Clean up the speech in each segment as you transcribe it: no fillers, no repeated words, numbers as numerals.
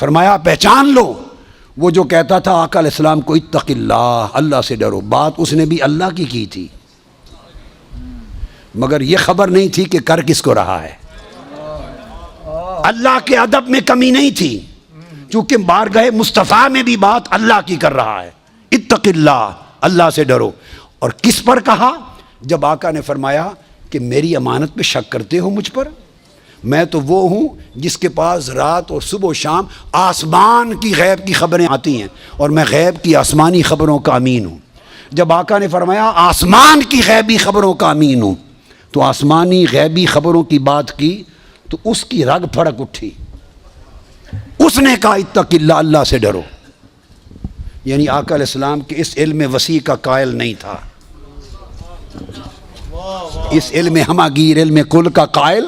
فرمایا پہچان لو، وہ جو کہتا تھا آقا علیہ السلام کو اتق اللہ، اللہ سے ڈرو، بات اس نے بھی اللہ کی تھی، مگر یہ خبر نہیں تھی کہ کر کس کو رہا ہے۔ اللہ کے ادب میں کمی نہیں تھی، چونکہ بارگاہ مصطفیٰ میں بھی بات اللہ کی کر رہا ہے، اتق اللہ، اللہ سے ڈرو۔ اور کس پر کہا؟ جب آقا نے فرمایا کہ میری امانت پہ شک کرتے ہو مجھ پر، میں تو وہ ہوں جس کے پاس رات اور صبح و شام آسمان کی غیب کی خبریں آتی ہیں، اور میں غیب کی آسمانی خبروں کا امین ہوں۔ جب آقا نے فرمایا آسمان کی غیبی خبروں کا امین ہوں، تو آسمانی غیبی خبروں کی بات کی تو اس کی رگ پھڑک اٹھی، اس نے کہا اتق اللہ، اللہ سے ڈرو۔ یعنی آقا علیہ السلام کے اس علم وسیع کا قائل نہیں تھا، اس علم ہماگیر، علم کل کا قائل۔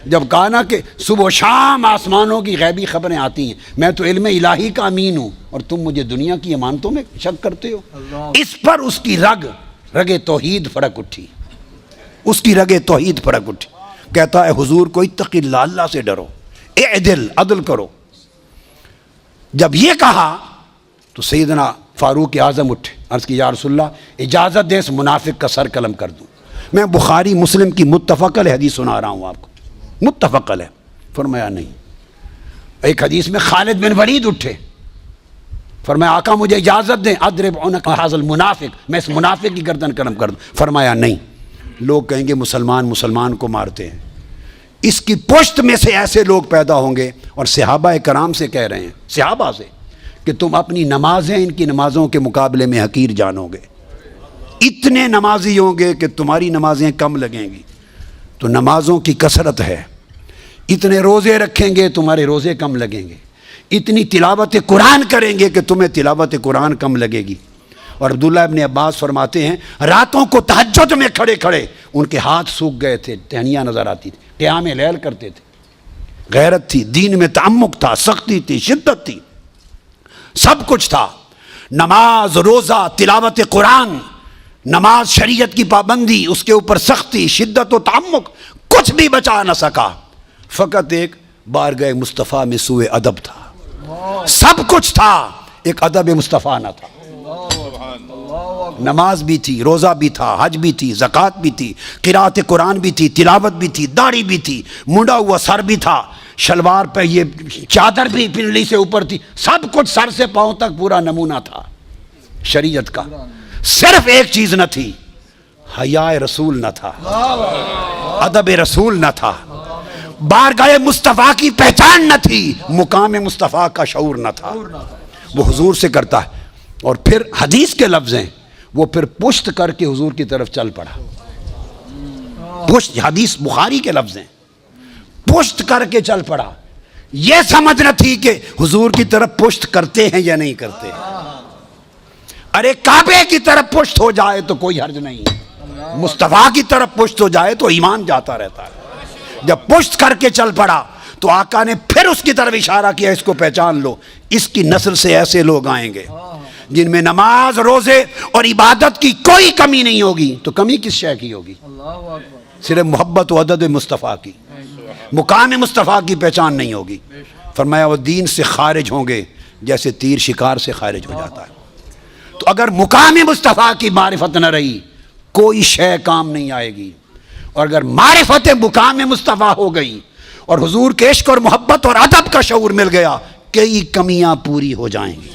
جب کہا نا کہ صبح و شام آسمانوں کی غیبی خبریں آتی ہیں، میں تو علم الہی کا امین ہوں اور تم مجھے دنیا کی امانتوں میں شک کرتے ہو، اس پر اس کی رگ توحید پھڑک اٹھی، اس کی رگ توحید پھڑک اٹھی۔ کہتا ہے حضور کو اتق اللہ، اللہ سے ڈرو، اعدل، عدل کرو۔ جب یہ کہا تو سیدنا فاروق اعظم اٹھے، عرض کی یا رسول اللہ اجازت دے اس منافق کا سر قلم کر دوں۔ میں بخاری مسلم کی متفق علیہ حدیث سنا رہا ہوں آپ کو، متفق علیہ۔ فرمایا نہیں۔ ایک حدیث میں خالد بن ولید اٹھے، فرمایا آقا مجھے اجازت دیں اضرب عنق ھذا المنافق، میں اس منافق کی گردن قلم کر دوں۔ فرمایا نہیں، لوگ کہیں گے مسلمان کو مارتے ہیں، اس کی پشت میں سے ایسے لوگ پیدا ہوں گے، اور صحابہ کرام سے کہہ رہے ہیں، صحابہ سے، کہ تم اپنی نمازیں ان کی نمازوں کے مقابلے میں حقیر جانو گے، اتنے نمازی ہوں گے کہ تمہاری نمازیں کم لگیں گی۔ تو نمازوں کی کثرت ہے، اتنے روزے رکھیں گے تمہارے روزے کم لگیں گے، اتنی تلاوت قرآن کریں گے کہ تمہیں تلاوت قرآن کم لگے گی۔ اور عبداللہ ابن عباس فرماتے ہیں راتوں کو تہجد میں کھڑے کھڑے ان کے ہاتھ سوکھ گئے تھے، ٹہنیاں نظر آتی تھی، قیام لیل کرتے تھے۔ غیرت تھی، دین میں تعمق تھا، سختی تھی، شدت تھی، سب کچھ تھا۔ نماز، روزہ، تلاوت قرآن، نماز، شریعت کی پابندی، اس کے اوپر سختی، شدت و تعمق، کچھ بھی بچا نہ سکا، فقط ایک بارگاہ مصطفیٰ میں سوء ادب تھا۔ سب کچھ تھا، ایک ادب مصطفیٰ نہ تھا۔ نماز بھی تھی، روزہ بھی تھا، حج بھی تھی، زکوٰۃ بھی تھی، قرأت قرآن بھی تھی، تلاوت بھی تھی، داڑھی بھی تھی، منڈا ہوا سر بھی تھا، شلوار پہ یہ چادر بھی پنڈلی سے اوپر تھی، سب کچھ سر سے پاؤں تک پورا نمونہ تھا شریعت کا۔ صرف ایک چیز نہ تھی، حیاء رسول نہ تھا، ادب رسول نہ تھا، بارگاہ مصطفیٰ کی پہچان نہ تھی، مقام مصطفیٰ کا شعور نہ تھا۔ وہ حضور سے کرتا ہے، اور پھر حدیث کے لفظ ہیں، وہ پھر پشت کر کے حضور کی طرف چل پڑا۔ پشت، حدیث بخاری کے لفظ ہیں، پشت کر کے چل پڑا۔ یہ سمجھ نہ تھی کہ حضور کی طرف پشت کرتے ہیں یا نہیں کرتے۔ ارے کعبے کی طرف پشت ہو جائے تو کوئی حرج نہیں، مصطفیٰ کی طرف پشت ہو جائے تو ایمان جاتا رہتا ہے۔ جب پشت کر کے چل پڑا تو آقا نے پھر اس کی طرف اشارہ کیا، اس کو پہچان لو، اس کی نسل سے ایسے لوگ آئیں گے جن میں نماز، روزے اور عبادت کی کوئی کمی نہیں ہوگی۔ تو کمی کس شے کی ہوگی؟ صرف محبت و عدد مصطفیٰ کی، مقام مصطفیٰ کی پہچان نہیں ہوگی۔ فرمایا وہ دین سے خارج ہوں گے جیسے تیر شکار سے خارج ہو جاتا ہے۔ تو اگر مقام مصطفیٰ کی معرفت نہ رہی کوئی شے کام نہیں آئے گی، اور اگر معرفت مقام مصطفیٰ ہو گئی اور حضور کے عشق اور محبت اور ادب کا شعور مل گیا، کئی کمیاں پوری ہو جائیں گی۔